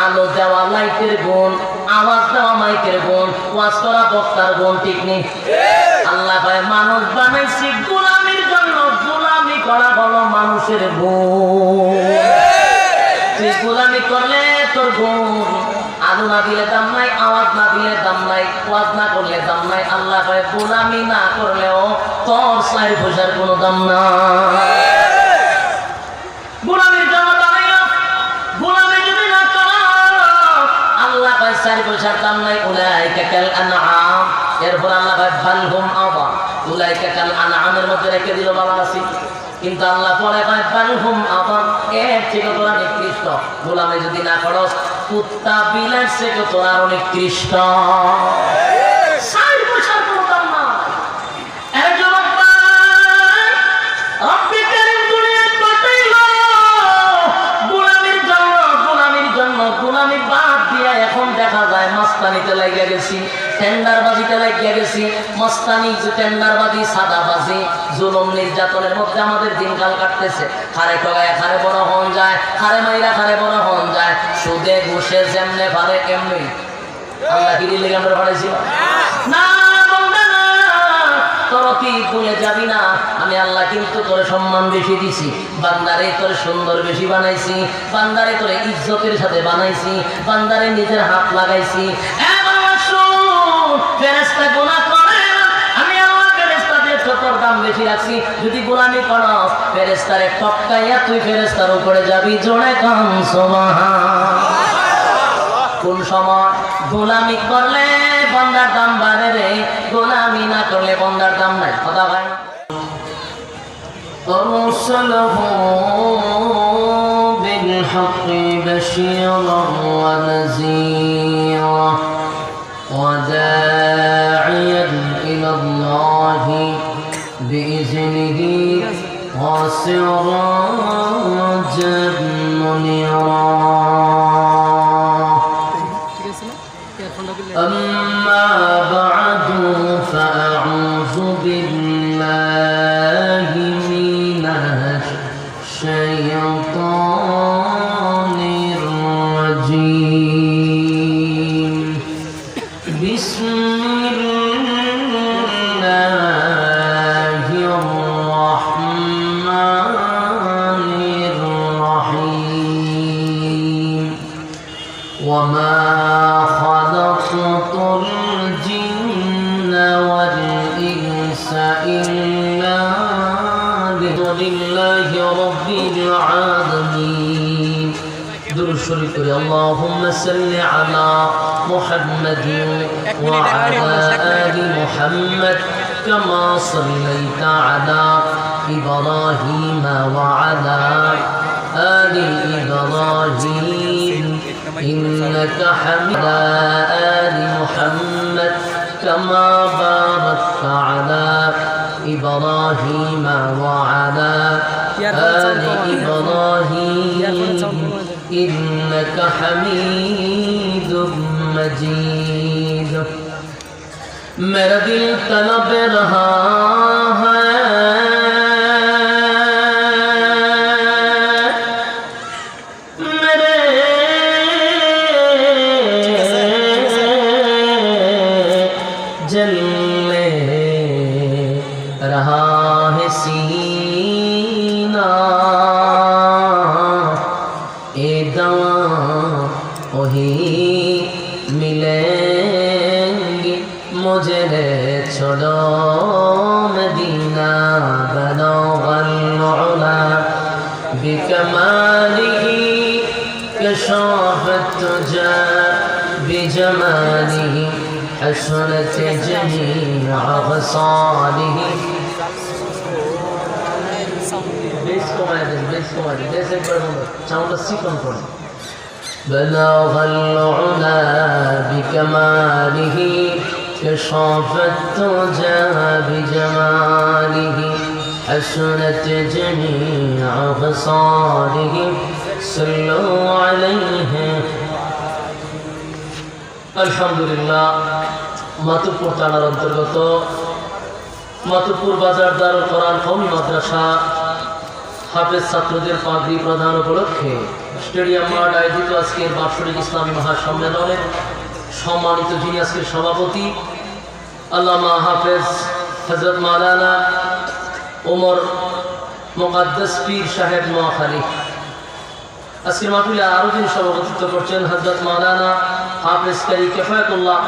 আলো দেওয়া লাইটের গুণ, আওয়াজ দেওয়া মাইকের গুণ, ওয়াজ করা বক্তার গুণ, ঠিক নেই? আল্লাহ কয় মানুষ বানাইছি গোলামির জন্য, গোলামি করা হলো মানুষের গুণ। তুই গোলামি করলে তোর গুণ, আলো না দিলে দাম নাই, আওয়াজ না দিলে দাম নাই, ওয়াজ না করলে দাম নাই। আল্লাহ কয় গোলামি না করলেও তোর 4 পয়সার কোনো দাম নাই। গোলামির জন্য বানাইলাম, গোলামি যদি না করো আল্লাহ কয় 4 পয়সার দাম নাই। উলাইকা কাল আনআম, এরপর আল্লাহ কয় বাল হুম আযাল, উলাইকা কাল আনআমের মধ্যে রেখে দিল বাবা আছে, কিন্তু আল্লাহ পরে কয় বাল হুম আযাল, এর থেকে তোরা নিকৃষ্ট। গোলামি যদি না করস কুত্তা বিলার থেকে তোরা অনেক নিকৃষ্ট। 4 পয়সার কোনো দাম নাই। এর জবাব রব্বি কারীম দুনিয়ায় পাঠাইলো গোলামির জন্য, গোলামির জন্য। গোলামি বাদ দিয়া এখন দেখা যায় মাস্তানিতে লাগিয়া গেছি, টেন্ডারবাজিতে লাগিয়া গেছি। মস্তানি, টেন্ডারবাজি, সাদাবাজি, জুলুম নির্যাতনের মধ্যে আমাদের দিনকাল কাটতেছে। খারে টগায় খারে বড় হন যায়, খারে মাইরা খারে বড় হন যায়। সুদে ঘুষে যেমনে পারে এমনি। আল্লাহ কি দিলে আমরা পাঠাইছি না? তোর কি ভুলে যাবি না? আমি আল্লাহ কিন্তু তোর সম্মান বেশি দিছি, বান্দারে তোর সুন্দর বেশি বানাইছি, বান্দারে তোর ইজ্জতের সাথে বানাইছি, বান্দারে নিজের হাত লাগাইছি। ফেরেশতা গুনাহ করে, আমি আল্লাহ ফেরেশতাদের তোর দাম বেশি রাখছি। যদি গোলামি করস ফেরেশতারে টপকাইয়া তুই ফেরেশতার উপরে যাবি। জোরে কাম সুবহানাল্লাহ। কোন সময় গোলামি করলে বান্দার দাম বাড়ে রে, গোলামি না করলে বান্দার দাম নাই। কথা হয় না? রসুলহু বিল হক্কি বাশীরান ওয়া নাযীরা ওয়া দাঈয়ান ইলাল্লাহি বিইذনিহি ওয়া সিরাজান মুনীরা। أما بعد فأعوذ بالله من الشيطان الرجيم. بسم الله الرحمن الرحيم. وما خلقت الجن والإنس إلا لله رب العالمين. درود شريف اللهم صل على محمد وعلى آل محمد كما صليت على إبراهيم وعلى آل إبراهيم إنك حميد. آل محمد كما باركت على إبراهيم وعلى آل إبراهيم إنك حميد مجيد. मेरा दिल तलब रहा है जलने रहा है सीना, ए दवा वही मिलेंगी मुझे छोड़ो मदीना। बलगल उला बिकमालिही कशाफत तुजा बिजमालिही حسنت جميع خصاله. بلغ العلا بكماله كشاف الترجى بجماله حسنت جميع خصاله. صلوا عليه. আলহামদুলিল্লাহ, মাতুপুর থানার অন্তর্গত মাতুপুর বাজার দারুল কোরআন কওমি মাদ্রাসা হাফেজ ছাত্রদের পাগড়ি প্রদান উপলক্ষে স্টেডিয়াম মাঠ আয়োজিত আজকের বাৎসরিক ইসলামী মহাসম্মেলনের সম্মানিত যিনি আজকের সভাপতি আল্লামা হাফেজ হযরত মাওলানা ওমর মুকাদ্দাস পীর সাহেব নোয়াখালী। আজকের মাহফিলে আরও যিনি সভাপতিত্ব করছেন হযরত মাওলানা হাফেজ কারি কিফায়াতুল্লাহ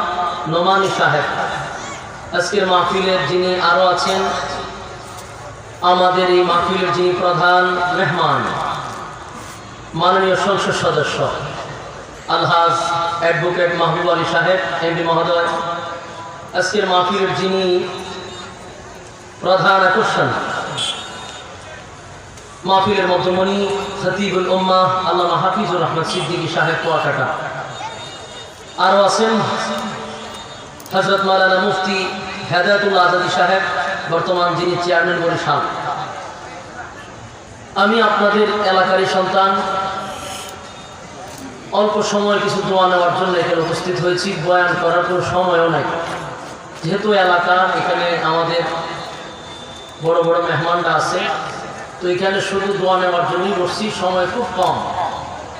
নোমানী সাহেব। আজকের মাহফিলের যিনি আরও আছেন আমাদের এই মাহফিলের যিনি প্রধান মেহমান মাননীয় সংসদ সদস্য আলহাজ অ্যাডভোকেট মাহবুব আলী সাহেব এমপি মহোদয়। আজকের মাহফিলের যিনি প্রধান আকর্ষণ মাহফিলের মধ্যমণি খতিবুল উম্মাহ আল্লামা হাফিজুর রহমান সিদ্দিকী সাহেব কুয়াকাটা। আরও আছেন হযরত মাওলানা মুফতি হেদায়েতুল্লাহ আজাদী সাহেব বর্তমান যিনি চেয়ারম্যান বরিশাল। আমি আপনাদের এলাকারই সন্তান, অল্প সময় কিছু দোয়া নেওয়ার জন্য এখানে উপস্থিত হয়েছি। বয়ান করার কোনো সময়ও নাই, যেহেতু এলাকা এখানে আমাদের বড় বড় মেহমানরা আছে, তো এখানে শুধু দোয়া নেওয়ার জন্যই বসছি। সময় খুব কম,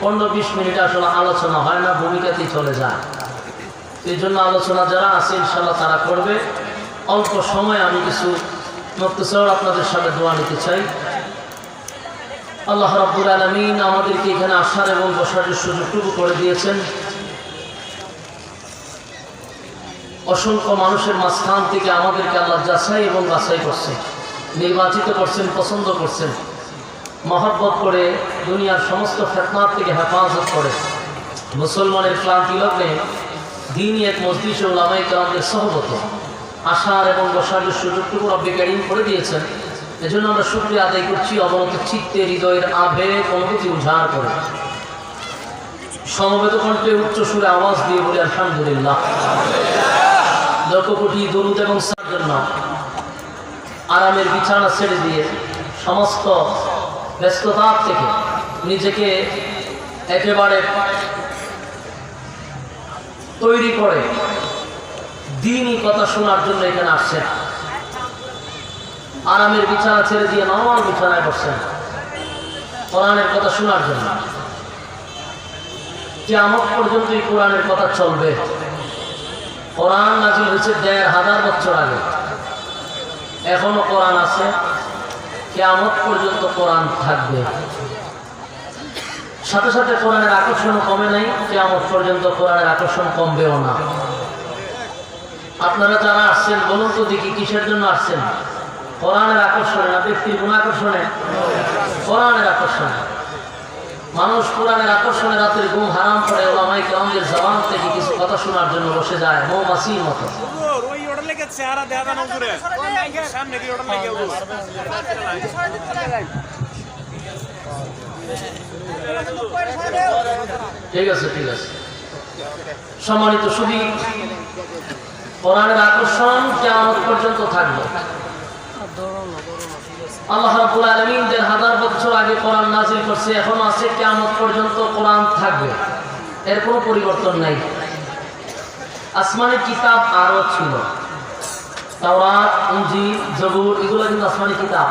15-20 মিনিট আসলে আলোচনা হয় না, ভূমিকাতেই চলে যায়। এই জন্য আলোচনা যারা আছে ইনশাল্লাহ তারা করবে। অল্প সময় আমি কিছু মুক্তসর আপনাদের সামনে দোয়া নিতে চাই। আল্লাহ রাব্বুল আলামিন আমাদেরকে এখানে আসার এবং বসার সুযোগটুকু করে দিয়েছেন। অসংখ্য মানুষের মাঝখান থেকে আমাদেরকে আল্লাহ যাচাই এবং বাছাই করছেন, নির্বাচিত করছেন, পছন্দ করছেন, মহব্বত করে দুনিয়ার সমস্ত ফিতনাত থেকে হেফাজত করে মুসলমানের ক্লান্তি লগ্নে দ্বীনি এক মজলিসে উলামায়ে কেরামদের সহবতে আসার এবং বসার সুযোগটুকু রব্বে কারীম করে দিয়েছেন। এজন্য আমরা শুকরিয়া আদায় করছি, অবনত চিত্তে হৃদয়ের আবেগ অনুভূতি উজাড় করে সমবেত কণ্ঠে উচ্চ সুরে আওয়াজ দিয়ে বলি আলহামদুলিল্লাহ। লক্ষ কোটি দরুদ এবং সালাতের জন্য আরামের বিছানা ছেড়ে দিয়ে সমস্ত ব্যস্ততা থেকে নিজেকে একেবারে তৈরি করে দ্বীনি কথা শোনার জন্য এখানে আসছেন। আরামের বিছানা ছেড়ে দিয়ে নরমাল বিছানায় বসছেন কোরআনের কথা শোনার জন্য। কিয়ামত পর্যন্ত এই কোরআনের কথা চলবে। কোরআন নাযিল হয়েছে ১৫০০ বছর আগে, এখনো কোরআন আছে, কিয়ামত পর্যন্ত কোরআন থাকবে। সাথে সাথে কোরআনের আকর্ষণ কমে নাই, কিয়ামত পর্যন্ত কোরআনের আকর্ষণ কমবেও না। আপনারা যারা আসছেন বলুন তো দেখি কিসের জন্য আসছেন? কোরআনের আকর্ষণে না ব্যক্তির কোন আকর্ষণে? কোরআনের আকর্ষণে। মানুষ কোরআনের আকর্ষণে রাতের ঘুম হারাম করে ওলামায়ে কেরামদের জবান থেকে কিছু কথা শোনার জন্য বসে যায় মৌমাছির মতো। ঠিক আছে, ঠিক আছে। সম্মানিত সুধী, কোরআনের আকর্ষণ কিয়ামত পর্যন্ত থাকবে। আল্লাহ রাব্বুল আলামিন ১৫০০ বছর আগে কোরআন নাযিল করছে, এখনো আছে, কিয়ামত পর্যন্ত কোরআন থাকবে, এর কোনো পরিবর্তন নাই। আসমানি কিতাব আরও ছিল, তাওরাত, ইনজিল, জবুর, এগুলো কিন্তু আসমানি কিতাব।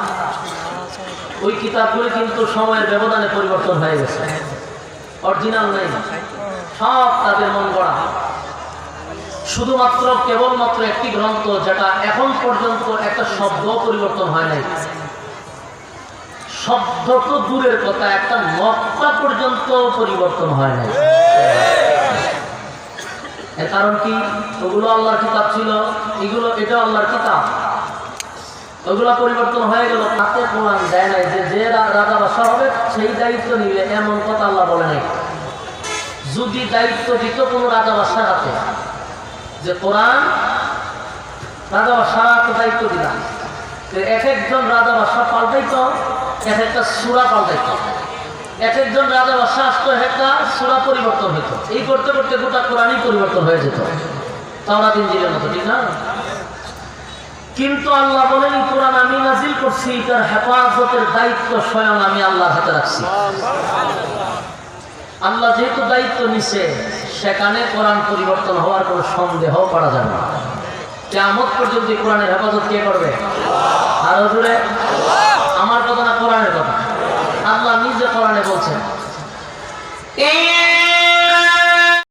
ওই কিতাবগুলো কিন্তু সময়ের ব্যবধানে পরিবর্তন হয়ে গেছে, অরিজিনাল নেই, সব তাদের মন গড়া। শুধুমাত্র কেবলমাত্র একটি গ্রন্থ যেটা এখন পর্যন্ত একটা শব্দ পরিবর্তন হয় নাই। শব্দ তো দূরের কথা, একটা নকশা পর্যন্ত পরিবর্তন হয় নাই। এর কারণ কি? ওগুলো আল্লাহর কিতাব ছিল, এটা আল্লাহর কিতাব। ওগুলো পরিবর্তন হয়ে গেল, তাতে কোরআন দেয় নাই যে রাজা বাদশা হবে সেই দায়িত্ব নিবে, এমন কথা আল্লাহ বলে নাই। যদি দায়িত্ব দিত কোনো রাজা বাদশার হাতে যে কোরআন রাজা বাদশার হাতে দায়িত্ব দিলাম, এক একজন রাজা বাদশা পাল্টাইতো, এক একটা সূরা পাল্টাইতো, এক একজন রাজা বাদশা আসতো, একটা সূরা পরিবর্তন হইতো। এই করতে করতে গোটা কোরআনই পরিবর্তন হয়ে যেত, তাওরাত ইনজিলের মতো, ঠিক না? কিন্তু আল্লাহ বলেন কোরআন আমি নাযিল করছি, তার হেফাজতের দায়িত্ব স্বয়ং আমি আল্লাহর হাতে রাখছি। আল্লাহ যেহেতু দায়িত্ব নিছে, সেখানে কোরআন পরিবর্তন হওয়ার কোনো সন্দেহ করা যাবে না। কিয়ামত পর্যন্ত কোরআনের হেফাজত কে করবে? আরো জোরে, আমার কথা না কোরআনের কথা। আল্লাহ নিজে কোরআনে বলছেন,